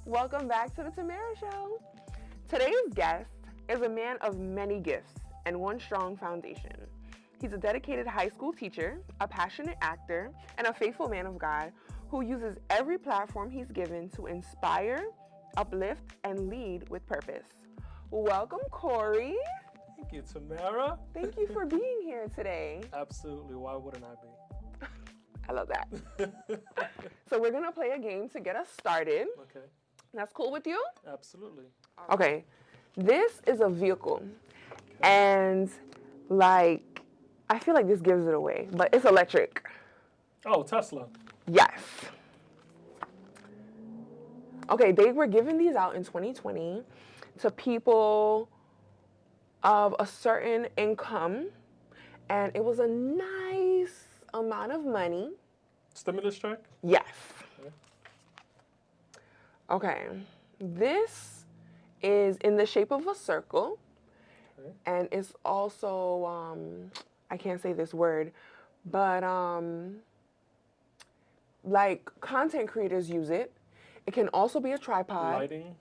Welcome back to the Tamara Show. Today's guest is a man of many gifts and one strong foundation. He's a dedicated high school teacher, a passionate actor, and a faithful man of God who uses every platform he's given to inspire, uplift, and lead with purpose. Welcome, Corey. Thank you, Tamara. Thank you for being here today. Absolutely. Why wouldn't I be? I love that. So we're going to play a game to get us started. Okay. That's cool with you? Absolutely. Okay. This is a vehicle. Okay. And I feel like this gives it away, but it's electric. Oh, Tesla. Yes. Okay, they were giving these out in 2020 to people of a certain income, and it was a nice amount of money. Stimulus check? Yes. Okay, this is in the shape of a circle, and it's also, I can't say this word, but like content creators use it. It can also be a tripod. Lighting?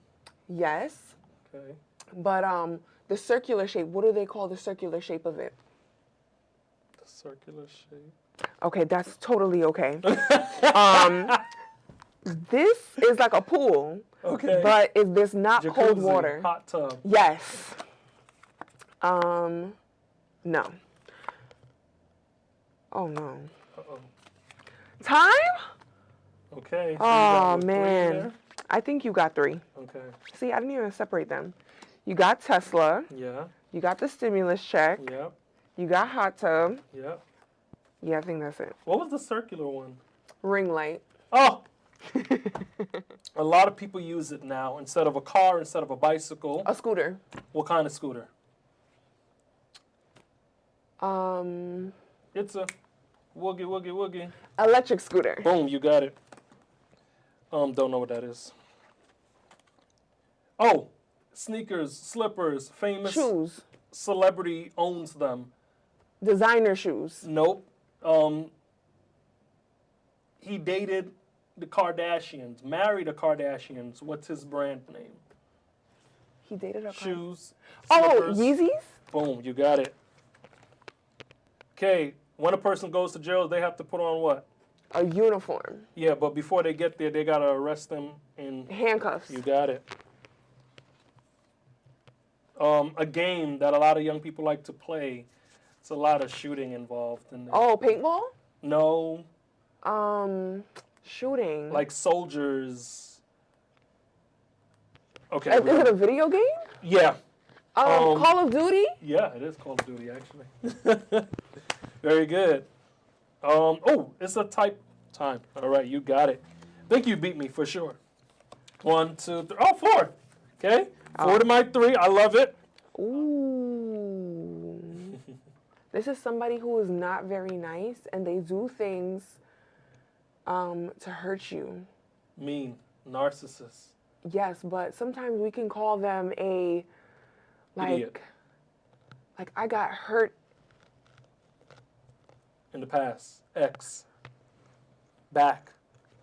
Yes. Okay. But the circular shape, what do they call the circular shape of it? The circular shape. Okay, that's totally okay. This is like a pool. Okay. But is this not Jacuzzi, cold water? Hot tub. Yes. No. Oh no. Uh-oh. Time? Okay. So Oh man. I think you got 3. Okay. See, I didn't even separate them. You got Tesla. Yeah. You got the stimulus check. Yep. You got hot tub. Yep. Yeah, I think that's it. What was the circular one? Ring light. Oh! A lot of people use it now. Instead of a car, instead of a bicycle. A scooter. What kind of scooter? It's a woogie, woogie, woogie. Electric scooter. Boom, you got it. Don't know what that is. Oh, sneakers, slippers, famous Shoes. celebrity owns them. Designer shoes. Nope. He dated the Kardashians, married the Kardashians. What's his brand name? He dated a Shoes. Oh, Slippers. Yeezys? Boom, you got it. Okay, when a person goes to jail, they have to put on what? A uniform. Yeah, but before they get there, they got to arrest them in... Handcuffs. You got it. A game that a lot of young people like to play. It's a lot of shooting involved in there. Oh, paintball? No. Shooting. Like soldiers. Okay. Is it a video game? Yeah. Call of Duty? Yeah, it is Call of Duty, actually. Very good. Oh, it's a type time. All right, you got it. I think you beat me for sure. 1, 2, 3. Oh, 4. Okay. 4 to my 3. I love it. Ooh. This is somebody who is not very nice, and they do things to hurt you. Mean. Narcissist. Yes, but sometimes we can call them a, Idiot. like I got hurt. In the past. X. Back.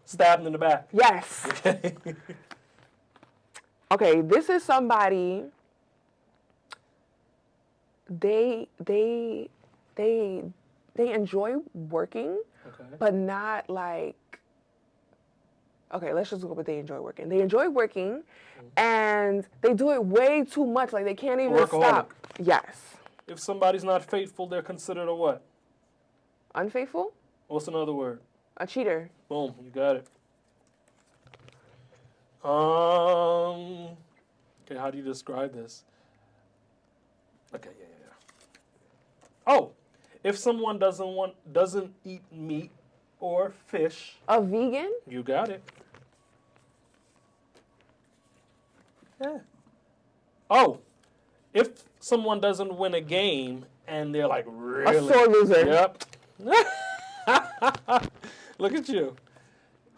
Stabbed in the back. Yes. Okay. Okay, this is somebody, they enjoy working, Okay. but not like, okay, let's just go with they enjoy working. They enjoy working, and they do it way too much, like they can't even Workaholic. stop. Yes. If somebody's not faithful, they're considered a what? Unfaithful? What's another word? A cheater. Boom, you got it. Okay, how do you describe this? Okay, yeah. Oh, if someone doesn't eat meat or fish, A vegan? you got it. Yeah. Oh, if someone doesn't win a game and they're like really A sore loser. Yep. Look at you.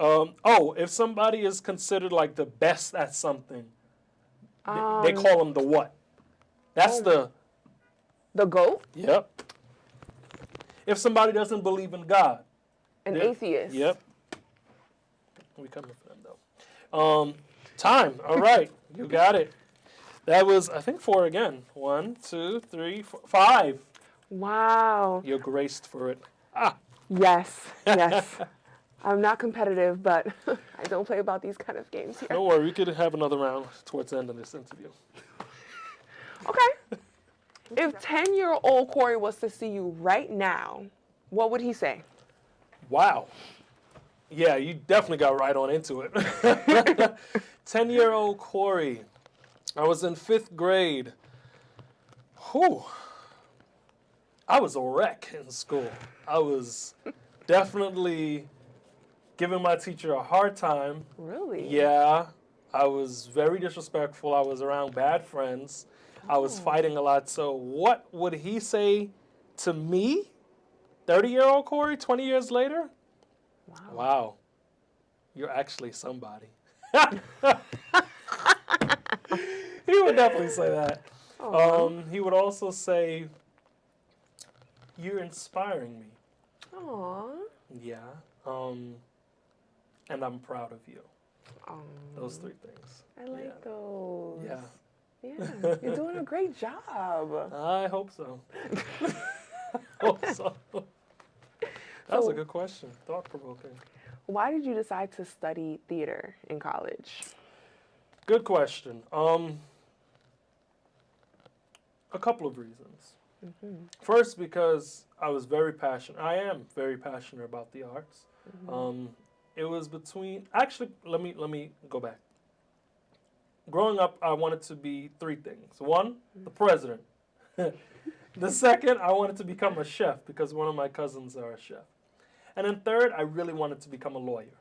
If somebody is considered like the best at something, they call them the what? That's the GOAT? Yep. If somebody doesn't believe in God. An atheist. Yep. We coming for them though. Time. All right. You got it. That was, I think, 4 again. 1, 2, 3, 4, 5. Wow. You're graced for it. Ah. Yes, yes. I'm not competitive, but I don't play about these kind of games here. Don't worry. We could have another round towards the end of this interview. Okay. If 10-year-old Corey was to see you right now, what would he say? Wow. Yeah, you definitely got right on into it. 10-year-old Corey. I was in 5th grade. Whew. I was a wreck in school. I was definitely giving my teacher a hard time. Really? Yeah. I was very disrespectful. I was around bad friends. I was fighting a lot. So what would he say to me? 30-year-old Corey, 20 years later? Wow. You're actually somebody. He would definitely say that. He would also say, you're inspiring me. Aww. Yeah. And I'm proud of you. Those 3 things. I like those. Yeah. Yeah, you're doing a great job. I hope so. Hope so. That was a good question. Thought-provoking. Why did you decide to study theater in college? Good question. A couple of reasons. First, because I was very passionate. I am very passionate about the arts. It was between. Actually, let me go back. Growing up, I wanted to be 3 things. 1, the president. The second, I wanted to become a chef because one of my cousins are a chef. And then third, I really wanted to become a lawyer.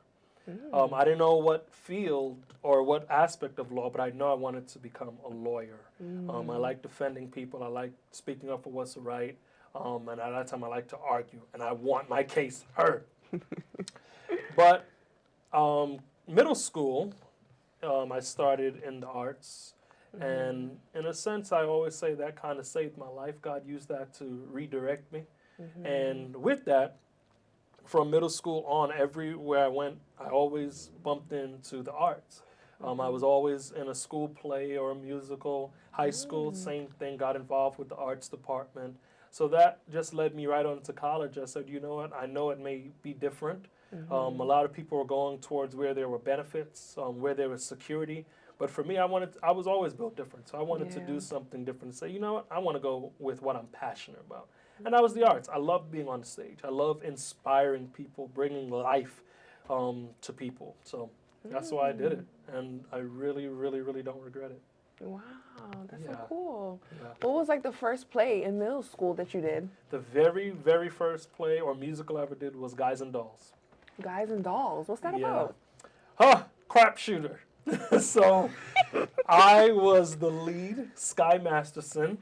I didn't know what field or what aspect of law, but I know I wanted to become a lawyer. I like defending people. I like speaking up for what's right. And at that time, I like to argue. And I want my case heard. But middle school, I started in the arts. And in a sense, I always say that kind of saved my life. God used that to redirect me. And with that, from middle school on, everywhere I went, I always bumped into the arts. I was always in a school play or a musical. High school, same thing, got involved with the arts department. So that just led me right on to college. I said, you know what, I know it may be different. A lot of people were going towards where there were benefits, where there was security. But for me, I was always built different. So I wanted to do something different and say, you know what, I want to go with what I'm passionate about. And that was the arts. I love being on stage. I love inspiring people, bringing life to people. So that's why I did it. And I really, really, really don't regret it. Wow, that's so cool. Yeah. What was like the first play in middle school that you did? The very, very first play or musical I ever did was Guys and Dolls. Guys and Dolls? What's that about? Crap shooter. So I was the lead, Sky Masterson.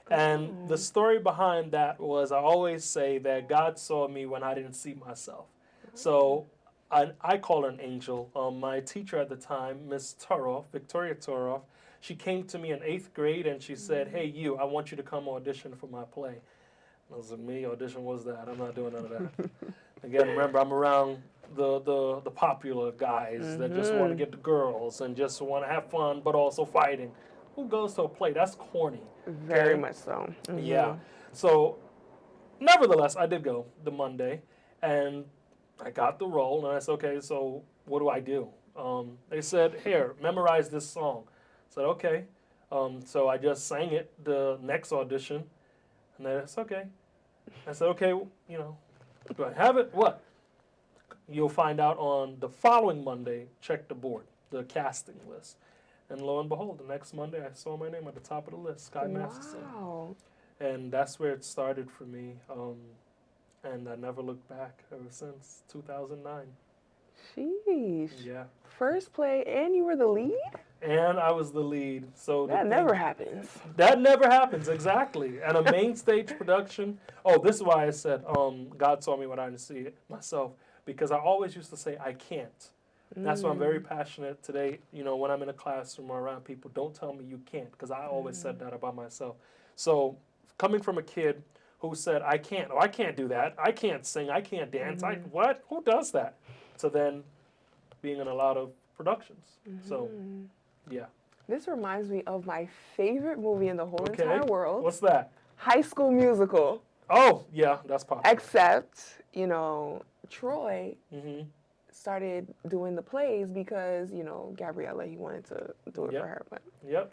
And the story behind that was I always say that God saw me when I didn't see myself. So I call her an angel. My teacher at the time, Miss Turoff, Victoria Turoff, she came to me in 8th grade and she said, hey, I want you to come audition for my play. I was like, me, audition, what's that? I'm not doing none of that. Again, remember, I'm around the popular guys that just want to get the girls and just want to have fun, but also fighting. Who goes to a play? That's corny. Very much so. Yeah. So, nevertheless, I did go the Monday, and I got the role, and I said, okay, so what do I do? They said, here, memorize this song. I said, okay. So I just sang it the next audition, and they said, okay. I said, okay, do I have it? What? You'll find out on the following Monday, check the board, the casting list. And lo and behold, the next Monday, I saw my name at the top of the list, Sky Masterson. Wow. And that's where it started for me. And I never looked back ever since 2009. Sheesh. Yeah. First play, and you were the lead? And I was the lead. So that never happens. That never happens, exactly. And a main stage production. Oh, this is why I said God saw me when I didn't see it myself. Because I always used to say, I can't. That's why I'm very passionate today. When I'm in a classroom or around people, don't tell me you can't, because I always said that about myself. So coming from a kid who said, I can't do that. I can't sing. I can't dance. What? Who does that? So then being in a lot of productions. So, yeah. This reminds me of my favorite movie in the whole Okay. entire world, What's that? High School Musical. Oh, yeah, that's popular. Except, you know, Troy Mm-hmm. started doing the plays because, you know, Gabriella, he wanted to do it Yep. for her. But Yep.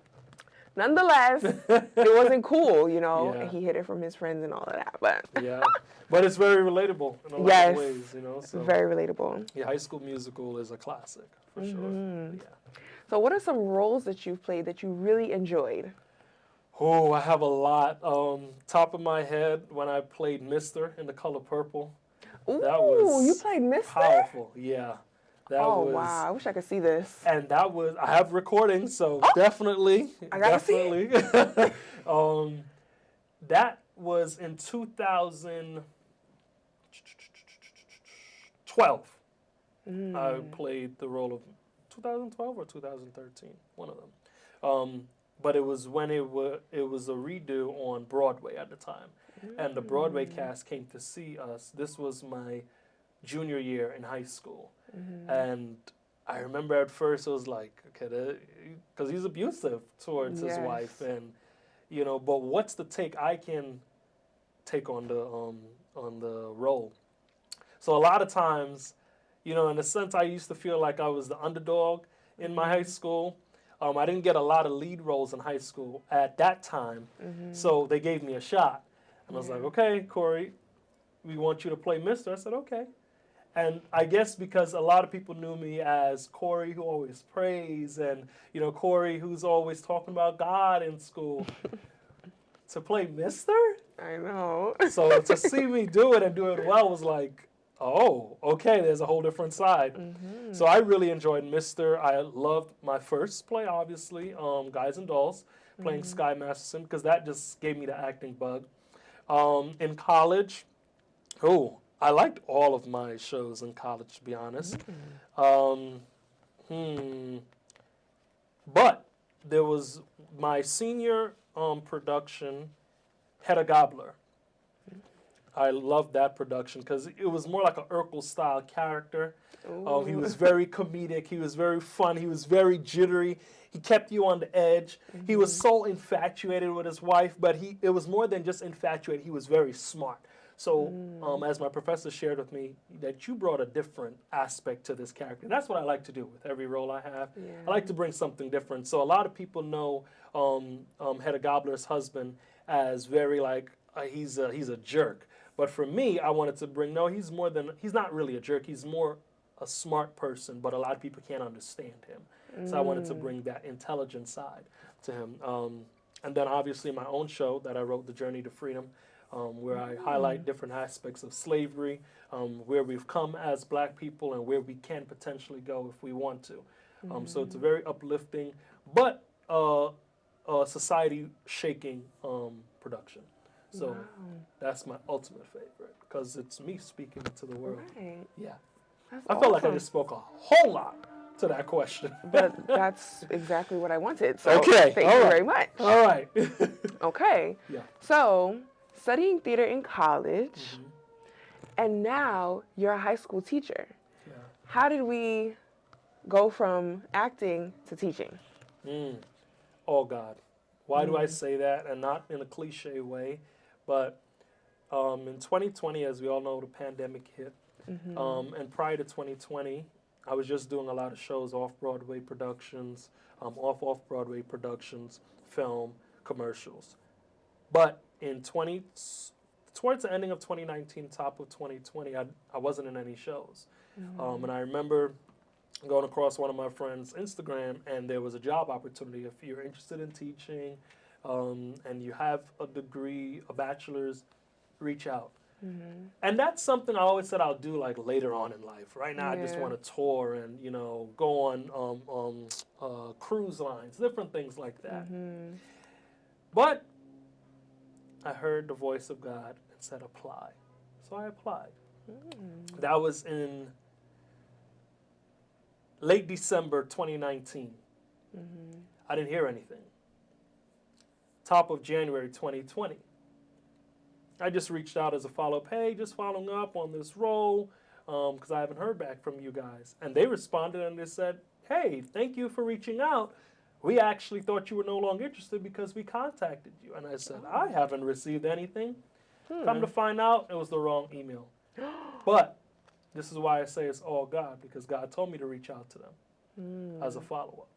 nonetheless, it wasn't cool, you know. Yeah. He hid it from his friends and all of that. But Yeah. But it's very relatable in a lot yes, of ways, you know. So very relatable. yeah, High School Musical is a classic for sure. Yeah. So what are some roles that you've played that you really enjoyed? Oh, I have a lot. Top of my head, when I played Mister in The Color Purple, Ooh, that was you played Mister? powerful. Yeah, that Oh, was. wow. I wish I could see this. And that was. I have recordings, so definitely, I gotta see definitely. That was in 2012. I played the role of 2012 or 2013, one of them. But it was when it was a redo on Broadway at the time, and the Broadway cast came to see us. This was my junior year in high school, and I remember at first it was like, okay, because he's abusive towards his wife, and you know, but what's the take I can take on the role? So a lot of times, you know, in a sense, I used to feel like I was the underdog in my high school. I didn't get a lot of lead roles in high school at that time, so they gave me a shot. And I was like, okay, Corey, we want you to play Mister. I said, okay. And I guess because a lot of people knew me as Corey who always prays, and, you know, Corey who's always talking about God in school, to play Mister? I know. So to see me do it and do it well was like, oh, okay, there's a whole different side. So I really enjoyed Mister. I loved my first play, obviously, Guys and Dolls, playing Sky Masterson, because that just gave me the acting bug. In college, I liked all of my shows in college, to be honest. But there was my senior production, Hedda Gabler. I loved that production because it was more like an Urkel-style character. He was very comedic. He was very fun. He was very jittery. He kept you on the edge. He was so infatuated with his wife, but it was more than just infatuated. He was very smart. So as my professor shared with me, that you brought a different aspect to this character. And that's what I like to do with every role I have. I like to bring something different. So a lot of people know Hedda Gabler's husband as very like, he's a jerk. But for me, I wanted to bring, no, he's not really a jerk. He's more a smart person, but a lot of people can't understand him. So I wanted to bring that intelligent side to him. And then obviously my own show that I wrote, The Journey to Freedom, where I highlight different aspects of slavery, where we've come as black people and where we can potentially go if we want to. So it's a very uplifting, but society-shaking production. So that's my ultimate favorite because it's me speaking to the world. Right. Yeah. That's I felt like I awesome. just spoke a whole lot to that question. But that's exactly what I wanted. So Okay. thank you very much. All right. Okay. Yeah. So studying theater in college, and now you're a high school teacher. Yeah. How did we go from acting to teaching? Oh, God. Why do I say that? And not in a cliche way, but in 2020, as we all know, the pandemic hit. And prior to 2020, I was just doing a lot of shows, off-Broadway productions, off-Broadway productions, film, commercials. But towards the ending of 2019, top of 2020, I wasn't in any shows. And I remember going across one of my friends' Instagram, and there was a job opportunity. If you're interested in teaching and you have a degree, a bachelor's, reach out. And that's something I always said I'll do like later on in life. Right now, I just want to tour and, you know, go on cruise lines, different things like that. But I heard the voice of God and said apply. So I applied. That was in late December 2019. I didn't hear anything. Top of January 2020. I just reached out as a follow-up. Hey, just following up on this role because I haven't heard back from you guys. And they responded and they said, hey, thank you for reaching out. We actually thought you were no longer interested because we contacted you. And I said, I haven't received anything. Come to find out, it was the wrong email. But this is why I say it's all God, because God told me to reach out to them as a follow-up.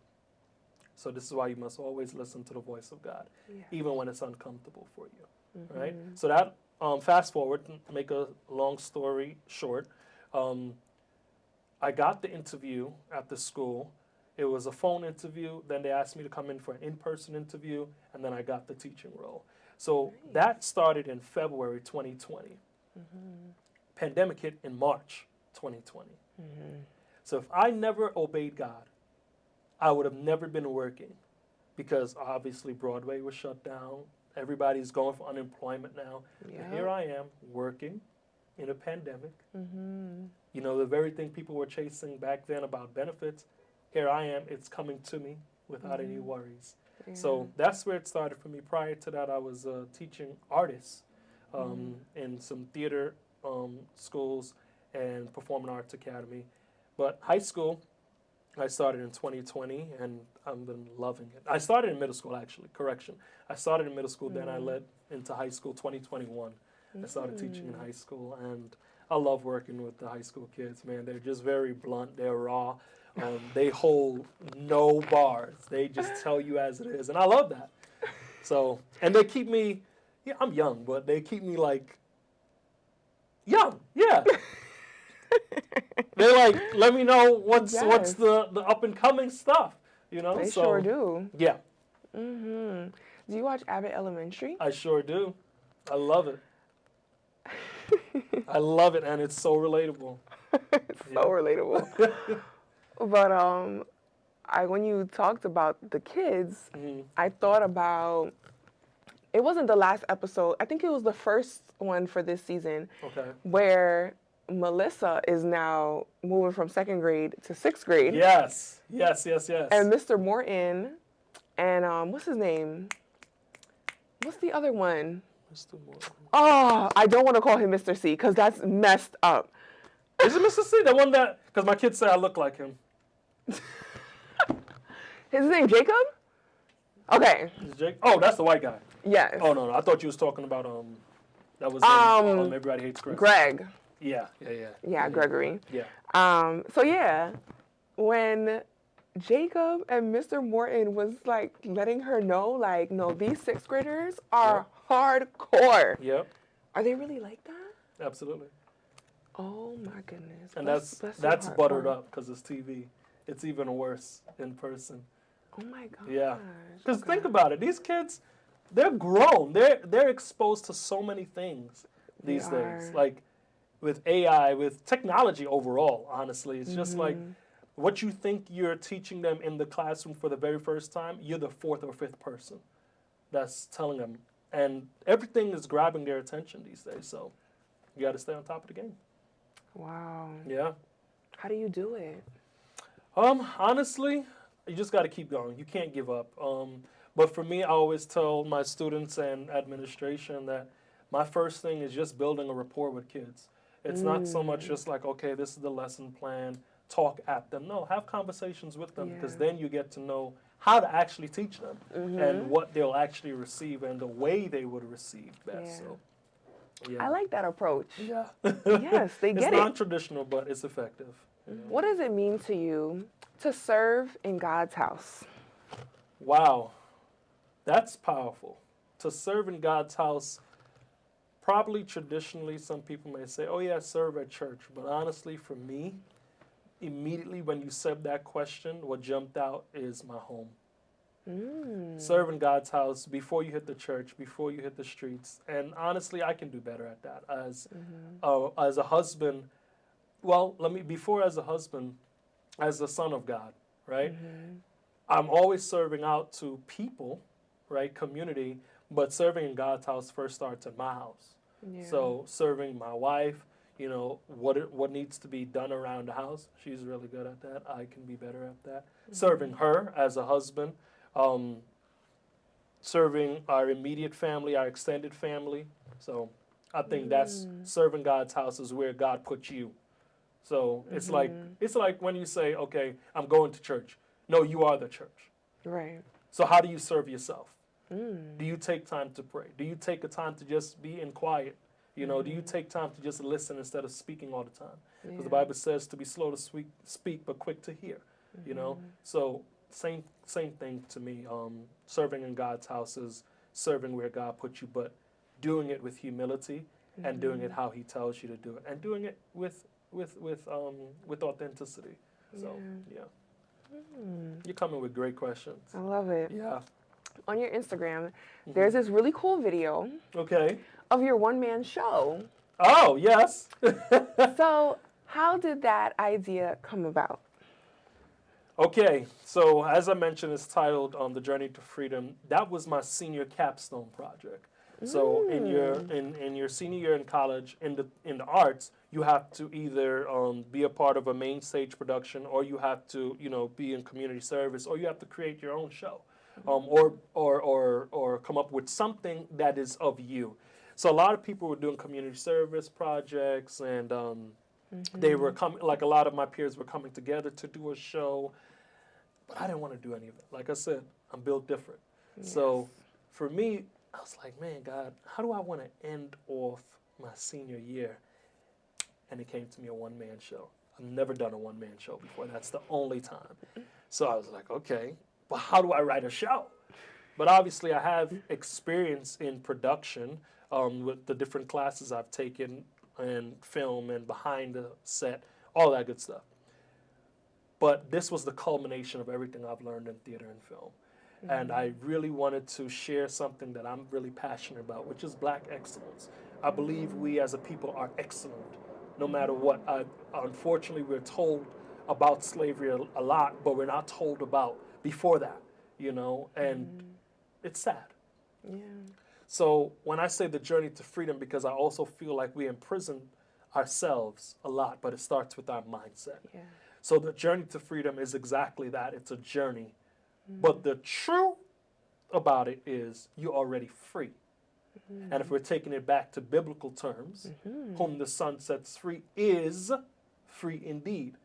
So this is why you must always listen to the voice of God, even when it's uncomfortable for you, right? So that, fast forward, make a long story short, I got the interview at the school. It was a phone interview. Then they asked me to come in for an in-person interview, and then I got the teaching role. So that started in February 2020. Pandemic hit in March 2020. So if I never obeyed God, I would have never been working, because obviously Broadway was shut down. Everybody's going for unemployment now. And here I am working in a pandemic. You know, the very thing people were chasing back then about benefits, here I am, it's coming to me without any worries. So that's where it started for me. Prior to that, I was teaching artists in some theater schools and performing arts academy. But high school, I started in 2020, and I've been loving it. I started in middle school, actually, correction. I started in middle school, then I led into high school 2021. I started teaching in high school, and I love working with the high school kids, man. They're just very blunt, they're raw. They hold no bars. They just tell you as it is, and I love that. So, and they keep me, yeah, I'm young, but they keep me like, young, yeah. They're like, let me know what's the up and coming stuff, you know. They sure do. Yeah. Do you watch Abbott Elementary? I sure do. I love it. I love it, and it's so relatable. It's so relatable. But when you talked about the kids, I thought about, it wasn't the last episode. I think it was the first one for this season. Okay. Where Melissa is now moving from 2nd grade to 6th grade. Yes, yes, yes, yes. And Mr. Morton and what's his name? What's the other one? Mr. Morton. Oh, I don't want to call him Mr. C because that's messed up. Is it Mr. C? The one that, because my kids say I look like him. His name Jacob? Okay. Jake? Oh, that's the white guy. Yes. Oh, no, I thought you was talking about, that was in, Everybody Hates Chris. Greg. Yeah. Yeah, Gregory. Yeah. So yeah, when Jacob and Mr. Morton was like letting her know, like, no, these 6th graders are hardcore. Yep. Are they really like that? Absolutely. Oh my goodness. And that's buttered up because it's TV. It's even worse in person. Oh my gosh. Yeah. Because think about it. These kids, they're grown. They're exposed to so many things these days. Like with AI, with technology overall, honestly. It's just like what you think you're teaching them in the classroom for the very first time, you're the 4th or 5th person that's telling them. And everything is grabbing their attention these days. So you got to stay on top of the game. Wow. Yeah. How do you do it? Honestly, you just got to keep going. You can't give up. But for me, I always tell my students and administration that my first thing is just building a rapport with kids. It's not so much just like, okay, this is the lesson plan, talk at them. No, have conversations with them because then you get to know how to actually teach them and what they'll actually receive and the way they would receive best. So, I like that approach. Yeah. Yes, they get it. It's non-traditional, but it's effective. What does it mean to you to serve in God's house? Wow. That's powerful. To serve in God's house, probably traditionally some people may say, oh yeah, serve at church. But honestly, for me, immediately when you said that question, what jumped out is my home. Serve in God's house before you hit the church, before you hit the streets. And honestly, I can do better at that. As a husband, before as a husband, as the son of God, right? I'm always serving out to people, right, community, but serving in God's house first starts in my house. So serving my wife, you know, what needs to be done around the house, she's really good at that. I can be better at that. Serving her as a husband, serving our immediate family, our extended family. So I think that's serving God's house is where God put you. So it's like when you say, okay, I'm going to church. No, you are the church. Right. So how do you serve yourself? Do you take time to pray? Do you take a time to just be in quiet? You know, do you take time to just listen instead of speaking all the time? Because the Bible says to be slow to speak, but quick to hear. You know, so same thing to me. Serving in God's house is serving where God put you, but doing it with humility and doing it how He tells you to do it, and doing it with authenticity. So you're coming with great questions. I love it. Yeah. On your Instagram, there's this really cool video Okay. of your one-man show. Oh, yes. So how did that idea come about? Okay, so as I mentioned, it's titled "The Journey to Freedom." That was my senior capstone project. So in your senior year in college, in the arts, you have to either be a part of a main stage production, or you have to be in community service, or you have to create your own show, or come up with something that is of you. So a lot of people were doing community service projects, and they were coming. Like a lot of my peers were coming together to do a show, but I didn't want to do any of it. Like I said, I'm built different. Yes. So for me, I was like, man, God, how do I want to end off my senior year? And it came to me a one-man show. I've never done a one-man show before. That's the only time. So I was like, okay, but how do I write a show? But obviously I have experience in production with the different classes I've taken and film and behind the set, all that good stuff. But this was the culmination of everything I've learned in theater and film. And I really wanted to share something that I'm really passionate about, which is Black excellence. I believe we as a people are excellent, no matter what. Unfortunately, we're told about slavery a lot, but we're not told about before that, and it's sad. Yeah. So when I say the journey to freedom, because I also feel like we imprison ourselves a lot, but it starts with our mindset. Yeah. So the journey to freedom is exactly that. It's a journey. But the truth about it is you're already free. And if we're taking it back to biblical terms, whom the Son sets free is free indeed.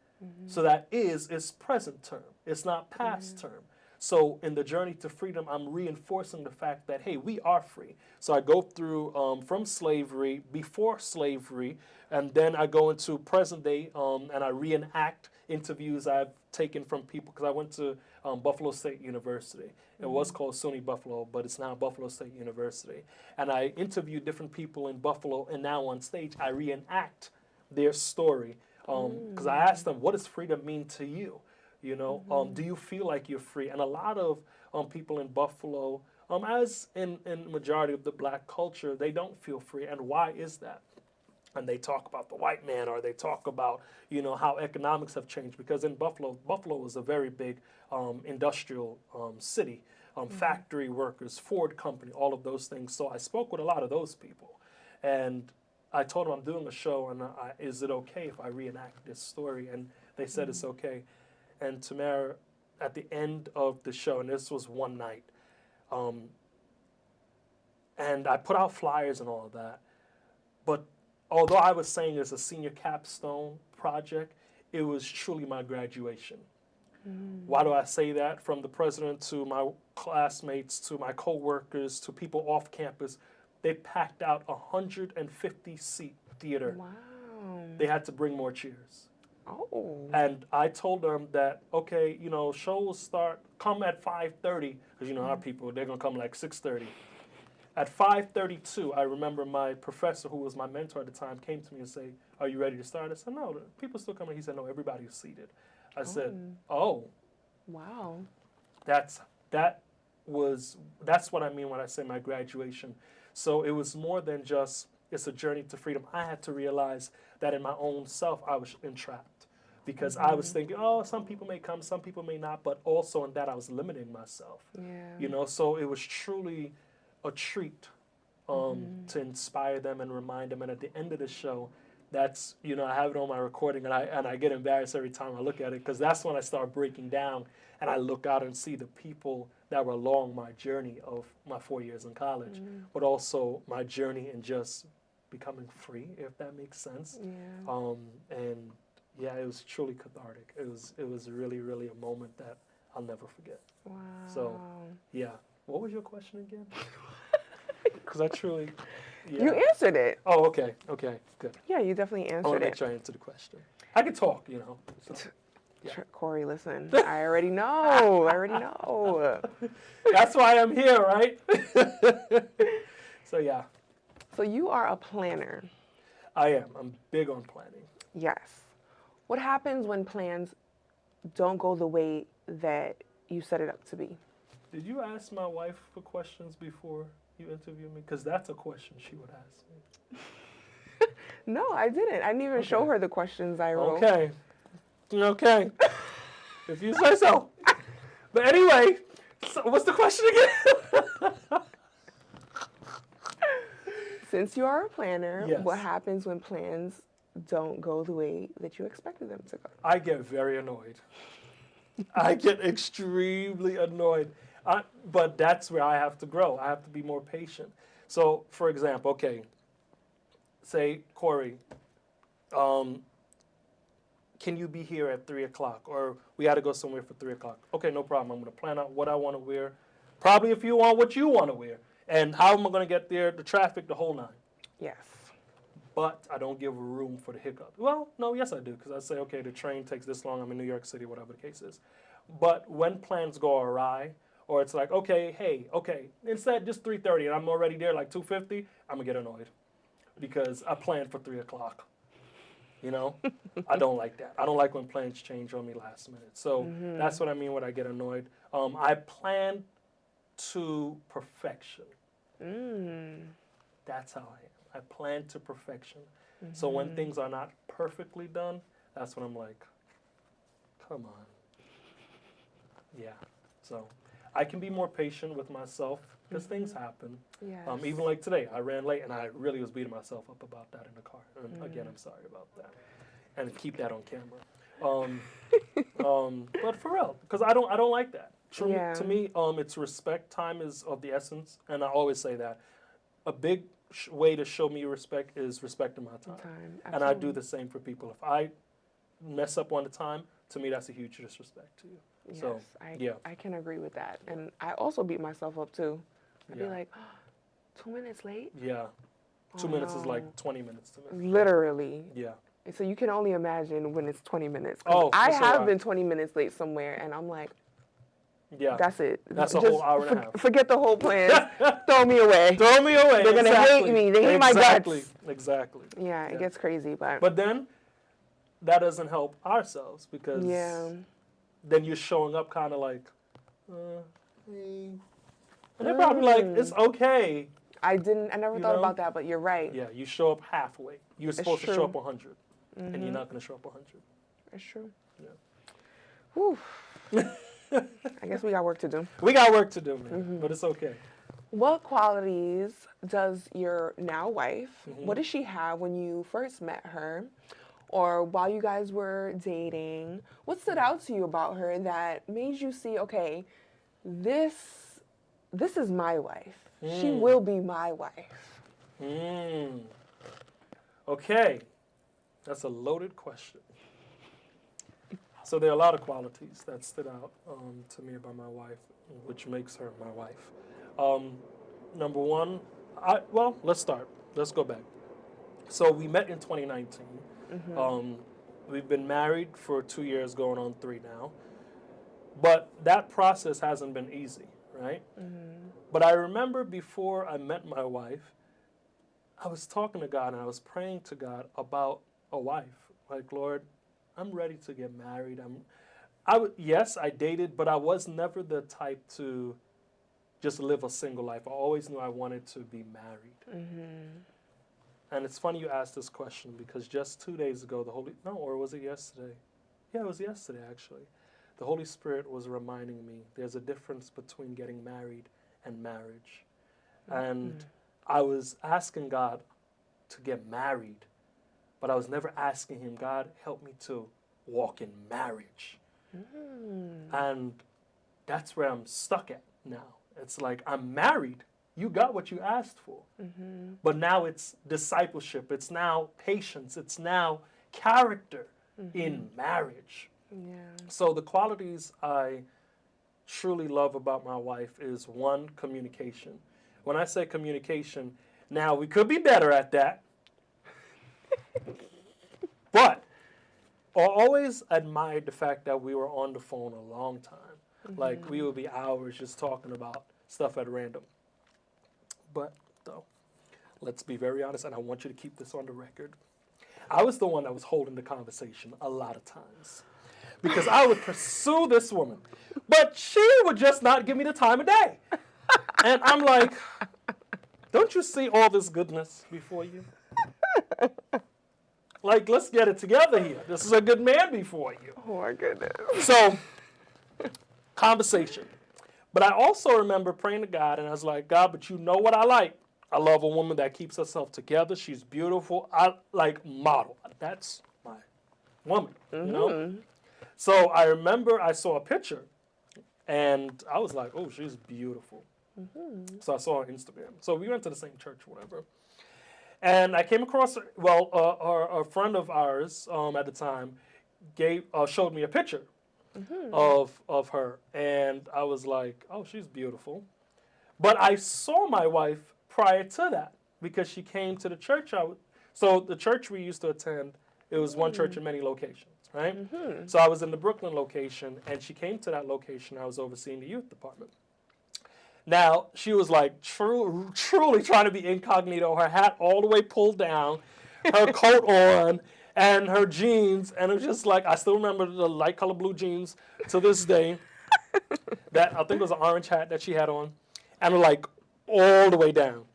So that is present term. It's not past term. So in the journey to freedom, I'm reinforcing the fact that, hey, we are free. So I go through from slavery, before slavery, and then I go into present day, and I reenact interviews I've taken from people, because I went to Buffalo State University. It was called SUNY Buffalo, but it's now Buffalo State University. And I interviewed different people in Buffalo, and now on stage I reenact their story. Because I asked them, what does freedom mean to you? Do you feel like you're free? And a lot of people in Buffalo, as in majority of the Black culture, they don't feel free. And why is that? And they talk about the white man, or they talk about, how economics have changed. Because in Buffalo was a very big industrial city, factory workers, Ford company, all of those things. So I spoke with a lot of those people. And I told them I'm doing a show, and is it okay if I reenact this story? And they said it's okay. And Tamara, at the end of the show, and this was one night, and I put out flyers and all of that, but although I was saying it's a senior capstone project, it was truly my graduation. Why do I say that? From the president to my classmates to my coworkers to people off campus, they packed out 150-seat theater. Wow. They had to bring more chairs. Oh. And I told them that, okay, shows come at 5:30, because our people, they're going to come like 6:30. At 5:32, I remember my professor, who was my mentor at the time, came to me and said, are you ready to start? I said, no, people still coming. He said, no, everybody's seated. I said, oh. Wow. That's what I mean when I say my graduation. So it was more than just, it's a journey to freedom. I had to realize that in my own self, I was entrapped, because I was thinking, oh, some people may come, some people may not, but also in that I was limiting myself. Yeah. So it was truly a treat to inspire them and remind them. And at the end of the show, that's, I have it on my recording, and I get embarrassed every time I look at it, because that's when I start breaking down and I look out and see the people that were along my journey of my 4 years in college, but also my journey in just becoming free, if that makes sense. Yeah. And Yeah, it was truly cathartic. It was really, really a moment that I'll never forget. Wow. So, yeah. What was your question again? Because I truly, yeah. You answered it. Oh, okay, good. Yeah, you definitely I want answered to make it. sure I answered the question. I can talk, you know. So, yeah. Corey, listen. I already know. I already know. That's why I'm here, right? So, yeah. So you are a planner. I am. I'm big on planning. Yes. What happens when plans don't go the way that you set it up to be? Did you ask my wife for questions before you interviewed me? Because that's a question she would ask me. No, I didn't. I didn't even show her the questions I wrote. Okay. If you say so. But anyway, so what's the question again? Since you are a planner, Yes. what happens when plans don't go the way that you expected them to go? I get very annoyed. I get extremely annoyed. But that's where I have to grow. I have to be more patient. So, for example, okay, say, Corey, can you be here at 3 o'clock? Or we got to go somewhere for 3 o'clock. Okay, no problem. I'm going to plan out what I want to wear. Probably if you want what you want to wear. And how am I going to get there? The traffic, the whole 9. Yes. But I don't give room for the hiccup. Well, no, yes I do. Because I say, okay, the train takes this long. I'm in New York City, whatever the case is. But when plans go awry, or it's like, okay, instead just 3:30 and I'm already there like 2:50, I'm going to get annoyed. Because I planned for 3 o'clock. You know? I don't like that. I don't like when plans change on me last minute. So that's what I mean when I get annoyed. I plan to perfection. That's how I am. I plan to perfection. So when things are not perfectly done, that's when I'm like, come on. Yeah. So I can be more patient with myself because things happen. Yes. Even like today, I ran late and I really was beating myself up about that in the car. And again, I'm sorry about that. And keep that on camera. But for real, because I don't like that. To me, it's respect. Time is of the essence, and I always say that. A big way to show me respect is respecting my time. And I do the same for people. If I mess up on the time, to me that's a huge disrespect to you. Yes, So, I can agree with that. And I also beat myself up too. I'd be like, 2 minutes late? Yeah. 2 minutes is like 20 minutes to me. Literally. Yeah. So you can only imagine when it's 20 minutes. Oh, I have been 20 minutes late somewhere, and I'm like, yeah, that's it. That's a whole hour and a half. Forget the whole plan. Throw me away. Throw me away. They're going to hate me. They hate my guts. Exactly. Yeah, it gets crazy. But then that doesn't help ourselves because then you're showing up kind of like, hey. And they're probably like, it's okay. I never thought about that, but you're right. Yeah, you show up halfway. You're supposed to show up 100, and you're not going to show up 100. It's true. Yeah. Whew. I guess we got work to do. We got work to do, man, but it's okay. What qualities does your now wife, what does she have when you first met her or while you guys were dating? What stood out to you about her that made you see, okay, this is my wife. She will be my wife. Okay. That's a loaded question. So there are a lot of qualities that stood out to me about my wife, which makes her my wife. Number one, let's start. Let's go back. So we met in 2019. We've been married for 2 years, going on 3 now. But that process hasn't been easy, right? But I remember before I met my wife, I was talking to God and I was praying to God about a wife. Like, Lord, I'm ready to get married. Yes, I dated, but I was never the type to just live a single life. I always knew I wanted to be married. And it's funny you asked this question because just 2 days ago, or was it yesterday? Yeah, it was yesterday, actually. The Holy Spirit was reminding me there's a difference between getting married and marriage. And I was asking God to get married, but I was never asking him, God, help me to walk in marriage. And that's where I'm stuck at now. It's like, I'm married. You got what you asked for. But now it's discipleship. It's now patience. It's now character. in marriage. Yeah. So the qualities I truly love about my wife is one, communication. When I say communication, now we could be better at that, but I always admired the fact that we were on the phone a long time. Like we would be hours just talking about stuff at random. But though, let's be very honest, and I want you to keep this on the record. I was the one that was holding the conversation a lot of times because I would pursue this woman, but she would just not give me the time of day. And I'm like, don't you see all this goodness before you? Like, let's get it together here. This is a good man before you. Oh my goodness. So, conversation. But I also remember praying to God, and I was like, God, but you know what I like? I love a woman that keeps herself together. She's beautiful. I like model. That's my woman, you know? So I remember I saw a picture, and I was like, oh, she's beautiful. So I saw her on Instagram. So we went to the same church, whatever. And I came across, a friend of ours at the time showed me a picture of her. And I was like, oh, she's beautiful. But I saw my wife prior to that because she came to the church. So the church we used to attend, it was one church in many locations, right? So I was in the Brooklyn location, and she came to that location. I was overseeing the youth department. Now, she was like truly trying to be incognito, her hat all the way pulled down, her coat on, and her jeans. And it was just like, I still remember the light color blue jeans to this day. That I think it was an orange hat that she had on. And like all the way down.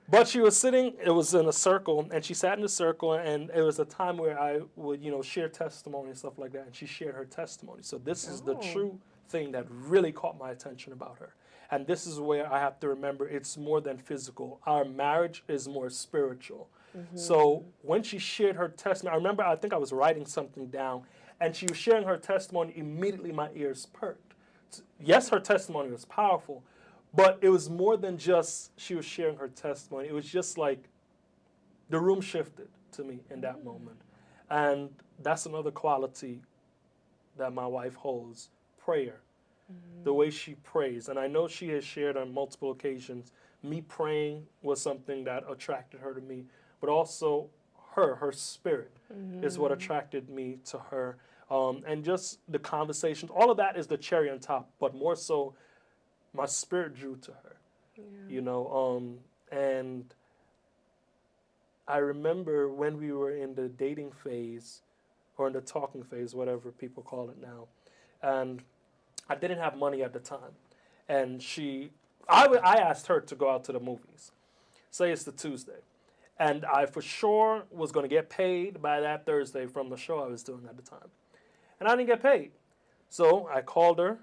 But she was sitting, it was in a circle, and she sat in a circle, and it was a time where I would, share testimony and stuff like that. And she shared her testimony. So this is the true thing that really caught my attention about her. And this is where I have to remember it's more than physical. Our marriage is more spiritual. So when she shared her testimony, I think I was writing something down, and she was sharing her testimony, immediately my ears perked. Yes, her testimony was powerful, but it was more than just she was sharing her testimony. It was just like the room shifted to me in that moment. And that's another quality that my wife holds, prayer. The way she prays. And I know she has shared on multiple occasions, me praying was something that attracted her to me, but also her spirit is what attracted me to her. And just the conversations, all of that is the cherry on top, but more so my spirit drew to her, and I remember when we were in the dating phase or in the talking phase, whatever people call it now, and I didn't have money at the time, and I asked her to go out to the movies. Say it's the Tuesday, and I for sure was going to get paid by that Thursday from the show I was doing at the time, and I didn't get paid. So I called her.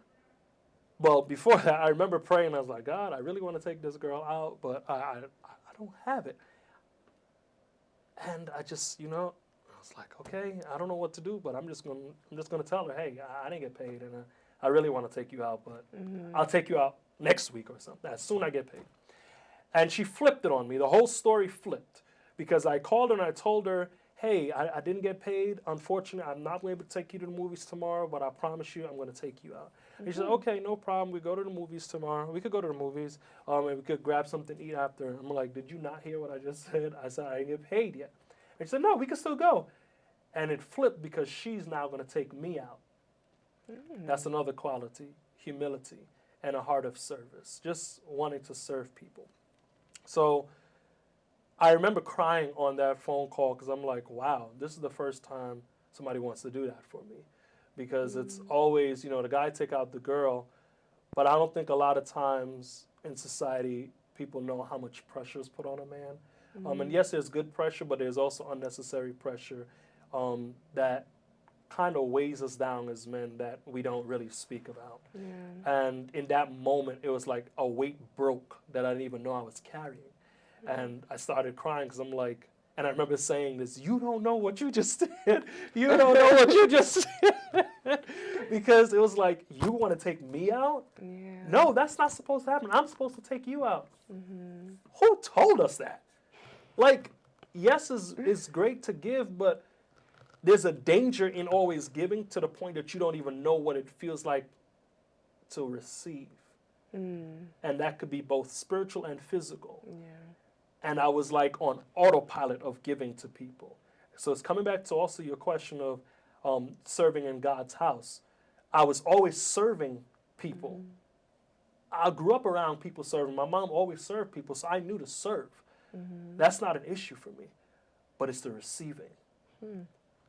Well, before that, I remember praying. I was like, God, I really want to take this girl out, but I don't have it. And I just, I was like, okay, I don't know what to do, but I'm just gonna tell her, hey, I didn't get paid, and I really want to take you out, but I'll take you out next week or something, as soon as I get paid. And she flipped it on me. The whole story flipped because I called her and I told her, hey, I didn't get paid. Unfortunately, I'm not able to take you to the movies tomorrow, but I promise you I'm going to take you out. And she said, okay, no problem. We go to the movies tomorrow. We could go to the movies, and we could grab something to eat after. I'm like, did you not hear what I just said? I said, I didn't get paid yet. And she said, no, we can still go. And it flipped because she's now going to take me out. That's another quality, humility, and a heart of service, just wanting to serve people. So I remember crying on that phone call because I'm like, wow, this is the first time somebody wants to do that for me. Because it's always, the guy take out the girl, but I don't think a lot of times in society people know how much pressure is put on a man. And yes, there's good pressure, but there's also unnecessary pressure that kind of weighs us down as men that we don't really speak about. And in that moment, it was like a weight broke that I didn't even know I was carrying. And I started crying because I'm like, and I remember saying this, you don't know what you just did. You don't know what you just did. Because it was like, you want to take me out? No, that's not supposed to happen. I'm supposed to take you out. Who told us that? Like, yes, it's great to give, but there's a danger in always giving to the point that you don't even know what it feels like to receive. And that could be both spiritual and physical. And I was like on autopilot of giving to people. So it's coming back to also your question of serving in God's house. I was always serving people. I grew up around people serving. My mom always served people, so I knew to serve. That's not an issue for me, but it's the receiving.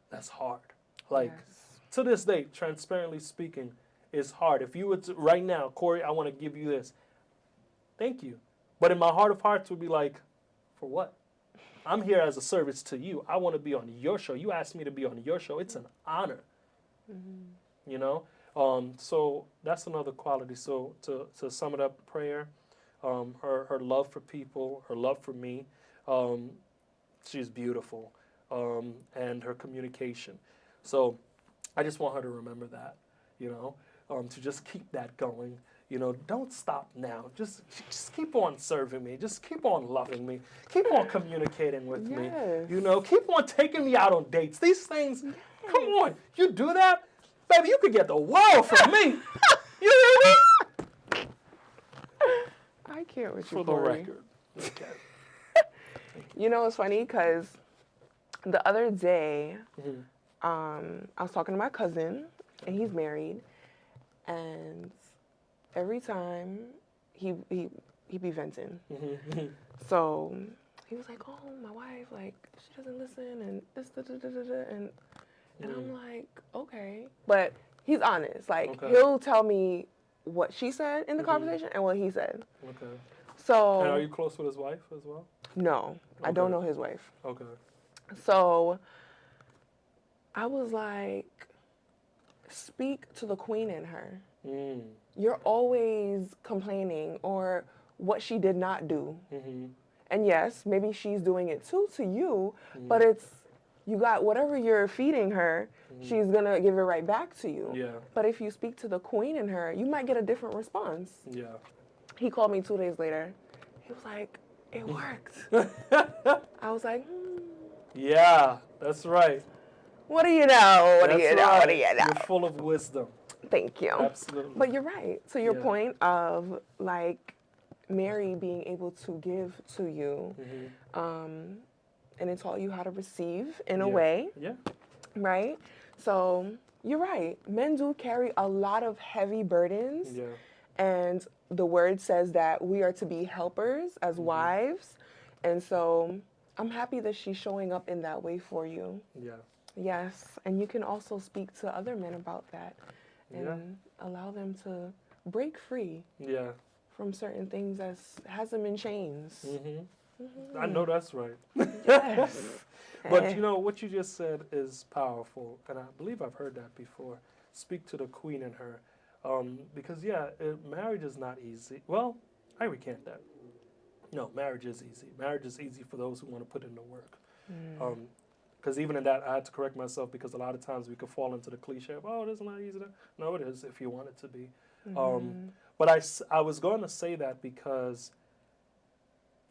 That's hard. Like, to this day, transparently speaking, it's hard. If you would, right now, Corey, I want to give you this. Thank you. But in my heart of hearts would be like, for what? I'm here as a service to you. I want to be on your show. You asked me to be on your show. It's an honor. You know? So that's another quality. So to sum it up, prayer, her love for people, her love for me, she's beautiful, and her communication. So I just want her to remember that, you know, to just keep that going. You know, don't stop now. Just keep on serving me. Just keep on loving me. Keep on communicating with me. You know, keep on taking me out on dates. These things, come on. You do that, baby, you could get the world from me. You hear me? I can't with you, For the Corey. record. Okay. You know, it's funny because the other day, I was talking to my cousin, and he's married, and every time he be venting. So he was like, "Oh, my wife, like, she doesn't listen, and this, and I'm like, okay." But he's honest. Like, he'll tell me what she said in the conversation and what he said. Okay. So. And are you close with his wife as well? No, I don't know his wife. Okay. So I was like, speak to the queen in her. You're always complaining or what she did not do. And yes, maybe she's doing it too to you, but it's, you got whatever you're feeding her, she's going to give it right back to you. Yeah. But if you speak to the queen in her, you might get a different response. Yeah. He called me 2 days later. He was like, it worked. I was like, Yeah, that's right. What do you know? What do you know? Right. What do you know? You're full of wisdom. Thank you. Absolutely. But you're right. To your point of, like, Mary being able to give to you, and it taught you how to receive in a way. Yeah. Right? So you're right. Men do carry a lot of heavy burdens. Yeah. And the word says that we are to be helpers as wives. And so I'm happy that she's showing up in that way for you. Yeah. Yes. And you can also speak to other men about that and allow them to break free from certain things that has them in chains. I know that's right. Yes. But you know, what you just said is powerful, and I believe I've heard that before. Speak to the queen in her. Because, marriage is not easy. Well, I recant that. No, marriage is easy. Marriage is easy for those who want to put in the work. Because even in that, I had to correct myself because a lot of times we could fall into the cliche of, oh, it's not easy. No, it is if you want it to be. But I was going to say that because,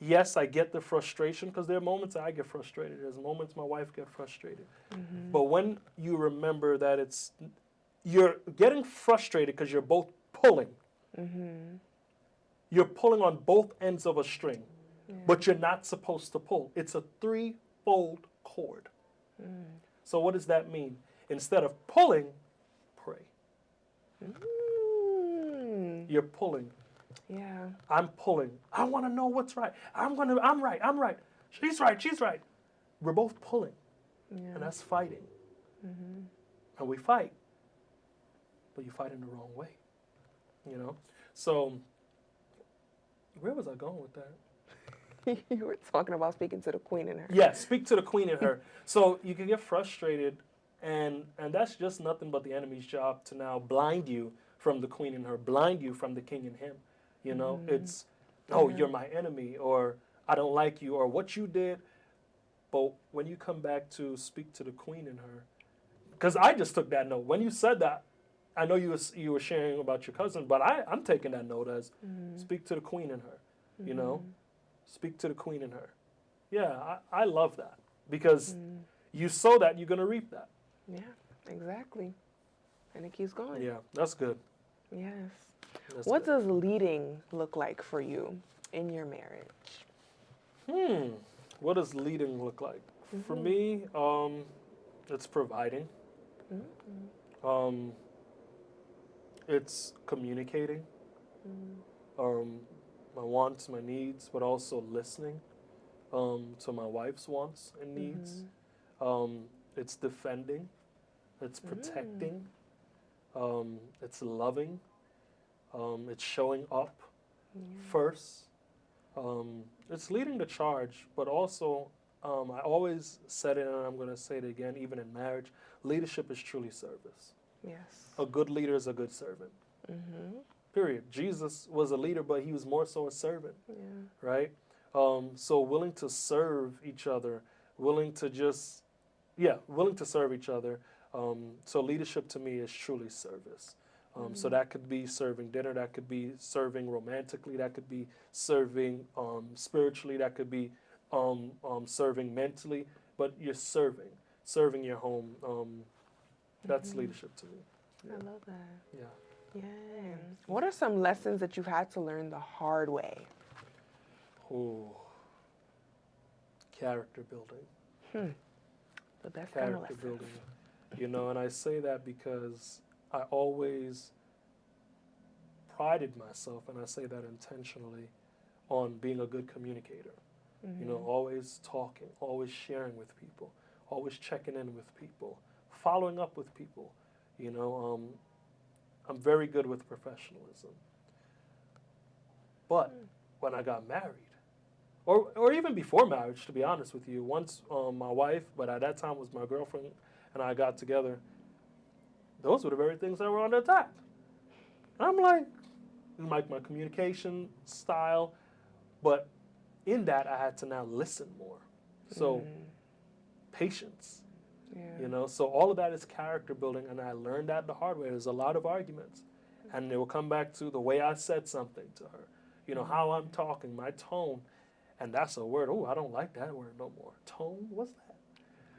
yes, I get the frustration because there are moments I get frustrated. There's moments my wife gets frustrated. But when you remember that you're getting frustrated because you're both pulling. You're pulling on both ends of a string, but you're not supposed to pull. It's a threefold cord. So what does that mean? Instead of pulling, pray. You're pulling. Yeah. I'm pulling. I want to know what's right. I'm right. She's right. We're both pulling. And that's fighting. And we fight. But you fight in the wrong way. You know? So, where was I going with that? You were talking about speaking to the queen in her. Yeah, speak to the queen in her. So you can get frustrated, and that's just nothing but the enemy's job to now blind you from the queen in her, blind you from the king in him. You know, it's, you're my enemy, or I don't like you, or what you did. But when you come back to speak to the queen in her, because I just took that note. When you said that, I know you were sharing about your cousin, but I'm taking that note as speak to the queen in her, you know? Speak to the queen in her. Yeah, I love that because you sow that, you're going to reap that. Yeah, exactly. And it keeps going. Yeah, that's good. Yes. That's What good. does leading look like for you in your marriage? Hmm. What does leading look like? For Mm-hmm. me, it's providing. Mm-hmm. Um, it's communicating. Um, my wants, my needs, but also listening to my wife's wants and needs. Mm-hmm. Um, it's defending. It's Mm. protecting. It's loving. It's showing up Yeah. first. It's leading the charge, but also I always said it, and I'm going to say it again, even in marriage. Leadership is truly service. Yes. A good leader is a good servant. Mm-hmm. Period. Jesus was a leader, but he was more so a servant, Yeah. right? So willing to serve each other, willing to just, yeah, willing to serve each other. So leadership to me is truly service. So Mm. that could be serving dinner, that could be serving romantically, that could be serving spiritually, that could be serving mentally, but you're serving your home. That's Mm-hmm. leadership to me. I Yeah, love that. yeah. Yeah. What are some lessons that you've had to learn the hard way? Oh, character building. Hmm. The best kind of Character lessons. building. And I say that because I always prided myself, and I say that intentionally, on being a good communicator. Mm-hmm. Always talking, always sharing with people, always checking in with people, following up with people. You know, I'm very good with professionalism. But when I got married, or even before marriage, to be honest with you, once my wife, but at that time was my girlfriend, and I got together, those were the very things that were under attack. And I'm like my communication style, but in that I had to now listen more. So Mm. patience, Yeah. So all of that is character building, and I learned that the hard way. There's a lot of arguments, and it will come back to the way I said something to her, how I'm talking, my tone, and that's a word. Oh, I don't like that word no more. Tone, what's that?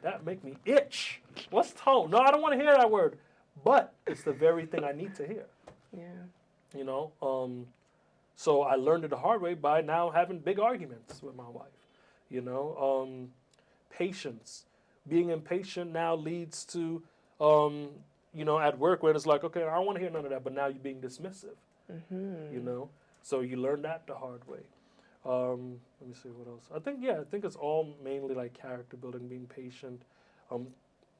That make me itch. What's tone? No, I don't want to hear that word, but it's the very thing I need to hear. Yeah. You know, so I learned it the hard way by now having big arguments with my wife. Patience. Being impatient now leads to, at work when it's like, okay, I don't want to hear none of that, but now you're being dismissive. You Mm-hmm. know, so you learn that the hard way. Let me see what else. I think it's all mainly like character building, being patient. Um,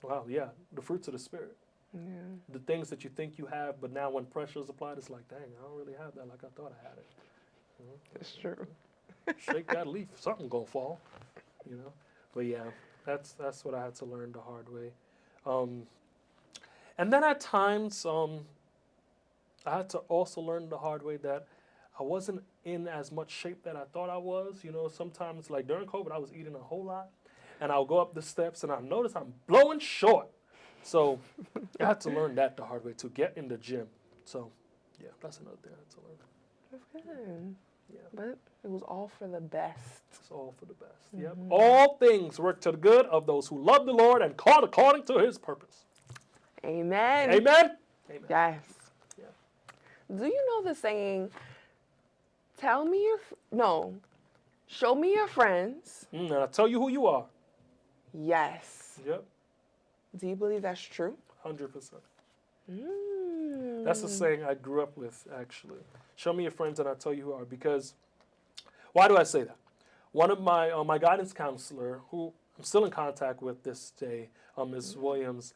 wow, yeah, the fruits of the spirit. Yeah. The things that you think you have, but now when pressure is applied, it's like, dang, I don't really have that like I thought I had it. It's true. Shake that leaf, something gonna fall. You know, but yeah, that's what I had to learn the hard way. Um, and then at times, I had to also learn the hard way that I wasn't in as much shape that I thought I was. Sometimes like during COVID, I was eating a whole lot, and I'll go up the steps and I notice I'm blowing short. So I had to learn that the hard way to get in the gym. So yeah, that's another thing I had to learn. That's good. Yeah, But it was all for the best. it's all for the best. Yep. Mm-hmm. All things work to the good of those who love the Lord and called according to his purpose. Amen. Amen? Amen. Yes. Yeah. Do you know the saying, show me your friends. And I'll tell you who you are. Yes. Yep. Do you believe that's true? 100%. Mm. That's the saying I grew up with, actually. Show me your friends and I'll tell you who you are. Because, why do I say that? One of my guidance counselor, who I'm still in contact with this day, Ms. Williams,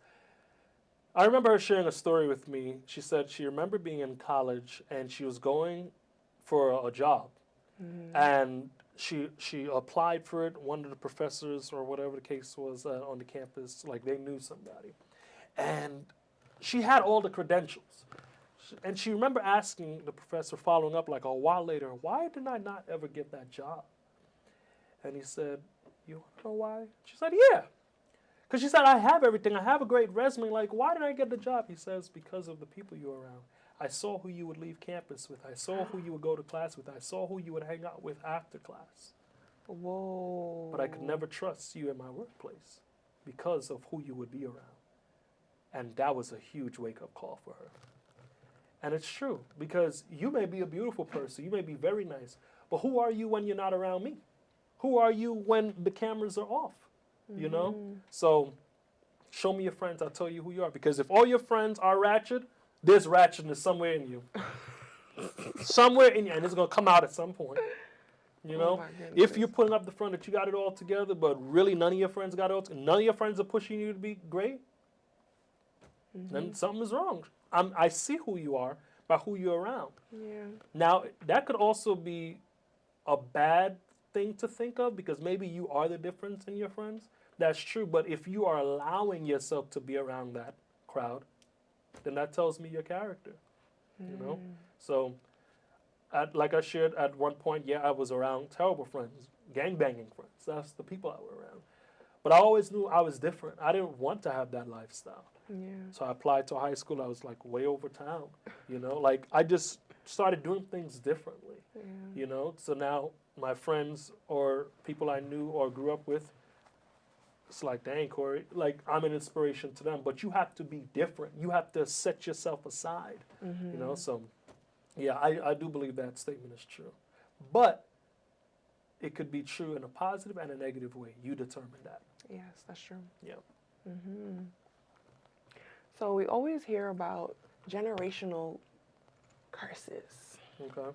I remember her sharing a story with me. She said she remembered being in college and she was going for a job. And she applied for it. One of the professors or whatever the case was on the campus, like they knew somebody. And she had all the credentials. And she remember asking the professor, following up like a while later, why did I not ever get that job? And he said, you want to know why? She said, yeah. Because she said, I have everything. I have a great resume. Like, why did I get the job? He says, because of the people you were around. I saw who you would leave campus with. I saw who you would go to class with. I saw who you would hang out with after class. Whoa. But I could never trust you in my workplace because of who you would be around. And that was a huge wake-up call for her. And it's true, because you may be a beautiful person, you may be very nice, but who are you when you're not around me? Who are you when the cameras are off? You know? So show me your friends, I'll tell you who you are. Because if all your friends are ratchet, there's ratchetness somewhere in you. Somewhere in you, and it's going to come out at some point. You know? my If goodness. you're putting up the front that you got it all together, but really none of your friends got it all together, none of your friends are pushing you to be great, then something is wrong. I see who you are by who you're around. Yeah. Now, that could also be a bad thing to think of, because maybe you are the difference in your friends. That's true, but if you are allowing yourself to be around that crowd, then that tells me your character, you know? So, like I shared at one point, yeah, I was around terrible friends, gangbanging friends. That's the people I were around. But I always knew I was different. I didn't want to have that lifestyle. Yeah. So I applied to high school. I was like way over town, you know? Like I just started doing things differently, Yeah. you know? So now my friends or people I knew or grew up with, it's like, dang, Corey, like I'm an inspiration to them. But you have to be different. You have to set yourself aside, you know? So, yeah, I do believe that statement is true. But it could be true in a positive and a negative way. You determine that. Yes, that's true. Yeah. So we always hear about generational curses. Okay.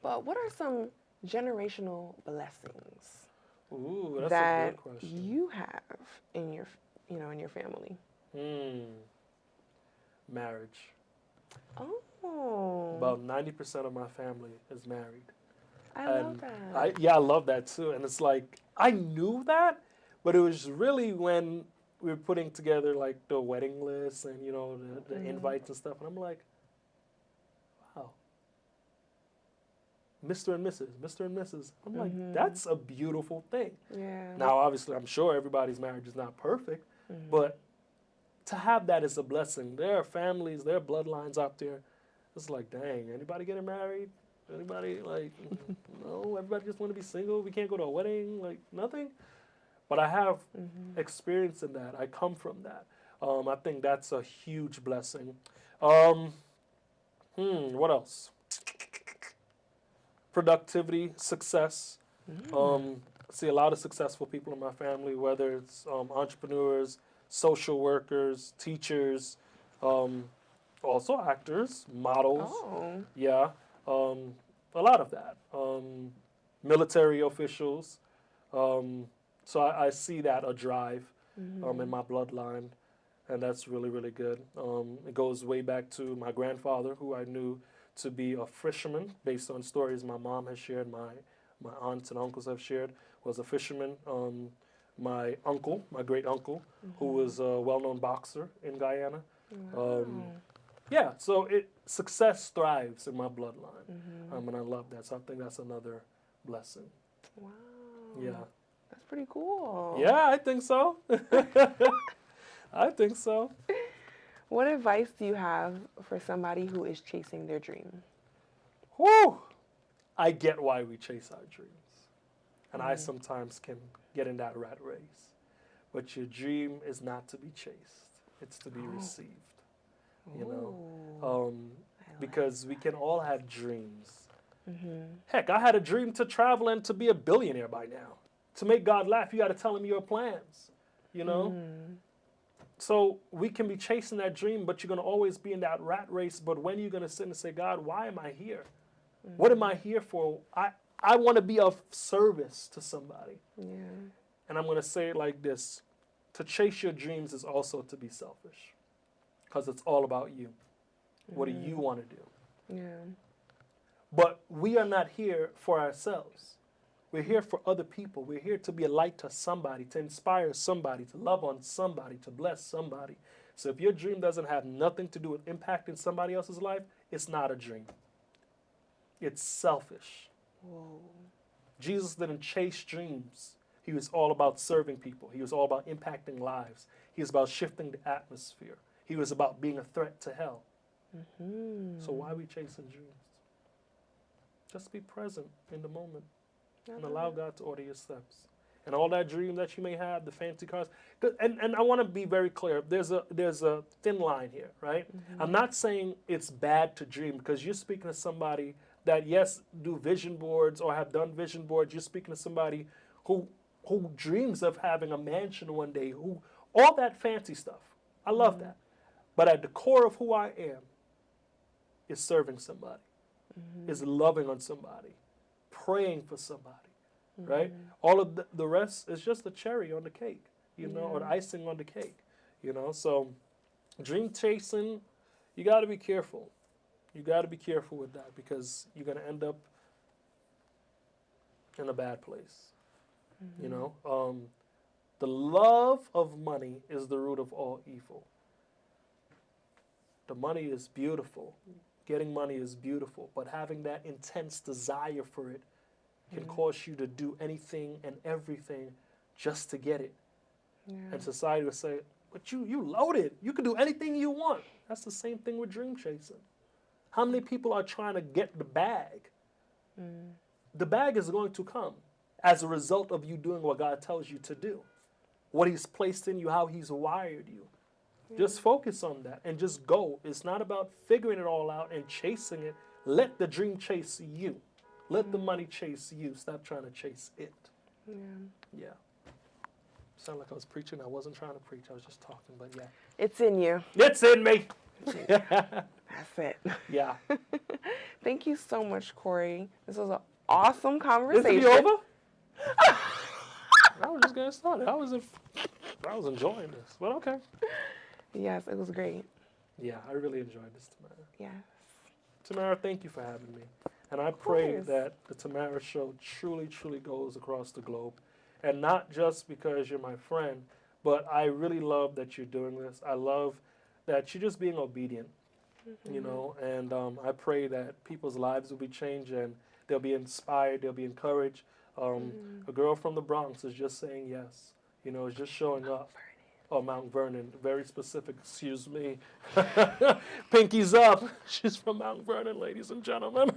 But what are some generational blessings Ooh, that's a that good question. you have in your, in your family? Marriage. Oh, About 90% of my family is married. I And love that. I love that too. And it's like, I knew that, but it was really when we were putting together like the wedding list and, you know, the invites and stuff. And I'm like, wow. Mr. and Mrs., Mr. and Mrs. I'm like, that's a beautiful thing. Yeah. Now, obviously, I'm sure everybody's marriage is not perfect, but to have that is a blessing. There are families, there are bloodlines out there. It's like, dang, anybody getting married? Anybody, like, no, everybody just want to be single. We can't go to a wedding, like, nothing. But I have experience in that. I come from that. I think that's a huge blessing. What else? Productivity, success. See a lot of successful people in my family, whether it's entrepreneurs, social workers, teachers, also actors, models. Oh. Yeah, a lot of that. Military officials. So I see that a drive in my bloodline, and that's really, really good. It goes way back to my grandfather, who I knew to be a fisherman, based on stories my mom has shared, my aunts and uncles have shared, was a fisherman. My uncle, my great uncle, who was a well-known boxer in Guyana. Yeah, so success thrives in my bloodline, and I love that. So I think that's another blessing. Wow. Yeah. That's pretty cool. Yeah, I think so. I think so. What advice do you have for somebody who is chasing their dream? Whew. I get why we chase our dreams. And I sometimes can get in that rat race. But your dream is not to be chased. It's to be received. You know? Because we can all have dreams. Heck, I had a dream to travel and to be a billionaire by now. To make God laugh, you got to tell him your plans. You know? So we can be chasing that dream, but you're going to always be in that rat race. But when you're going to sit and say, God, why am I here? What am I here for? I want to be of service to somebody. Yeah. And I'm going to say it like this. To chase your dreams is also to be selfish. Because it's all about you. What do you want to do? Yeah. But we are not here for ourselves. We're here for other people. We're here to be a light to somebody, to inspire somebody, to love on somebody, to bless somebody. So if your dream doesn't have nothing to do with impacting somebody else's life, it's not a dream. It's selfish. Whoa. Jesus didn't chase dreams. He was all about serving people. He was all about impacting lives. He was about shifting the atmosphere. He was about being a threat to hell. So why are we chasing dreams? Just be present in the moment and allow God to order your steps. and all that dream that you may have, the fancy cars. And I want to be very clear. There's a thin line here, right? I'm not saying it's bad to dream, because you're speaking to somebody that, yes, do vision boards or have done vision boards. You're speaking to somebody who dreams of having a mansion one day, who all that fancy stuff. I love that. But at the core of who I am is serving somebody, is loving on somebody, praying for somebody, right? All of the rest is just the cherry on the cake, or the icing on the cake, So dream chasing, you got to be careful. You got to be careful with that, because you're going to end up in a bad place. The love of money is the root of all evil. The money is beautiful. Getting money is beautiful, but having that intense desire for it can cause you to do anything and everything just to get it. And society will say, but you loaded. You can do anything you want. That's the same thing with dream chasing. How many people are trying to get the bag? The bag is going to come as a result of you doing what God tells you to do, what He's placed in you, how He's wired you. Just focus on that and just go. It's not about figuring it all out and chasing it. Let the dream chase you. Let the money chase you. Stop trying to chase it. Yeah. Sound like I was preaching. I wasn't trying to preach. I was just talking, but yeah. It's in you. It's in me. That's it. Yeah. Thank you so much, Corey. This was an awesome conversation. Is it over? I was just getting started. I was enjoying this, but okay. Yes, it was great. Yeah, I really enjoyed this, Tamara. Yes. Tamara, thank you for having me. And I pray that the Tamara Show truly, truly goes across the globe. And not just because you're my friend, but I really love that you're doing this. I love that you're just being obedient, and I pray that people's lives will be changed and they'll be inspired, they'll be encouraged. A girl from the Bronx is just saying yes, is just showing up. Oh, Mount Vernon, very specific, excuse me. Pinky's up. She's from Mount Vernon, ladies and gentlemen.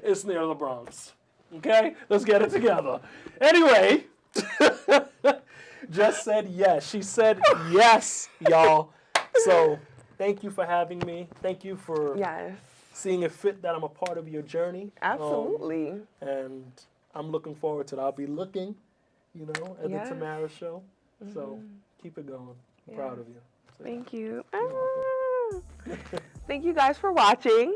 It's near the Bronx. Okay? Let's get it together. Anyway, just said yes. She said yes, y'all. So thank you for having me. Thank you for seeing it fit that I'm a part of your journey. Absolutely. And I'm looking forward to it. I'll be looking, at the Tamara Show. So keep it going. I'm proud of you. So, thank you. Thank you guys for watching.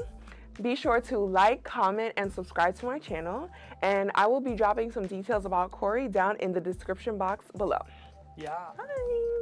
Be sure to like, comment, and subscribe to my channel. And I will be dropping some details about Corey down in the description box below. Yeah. Bye.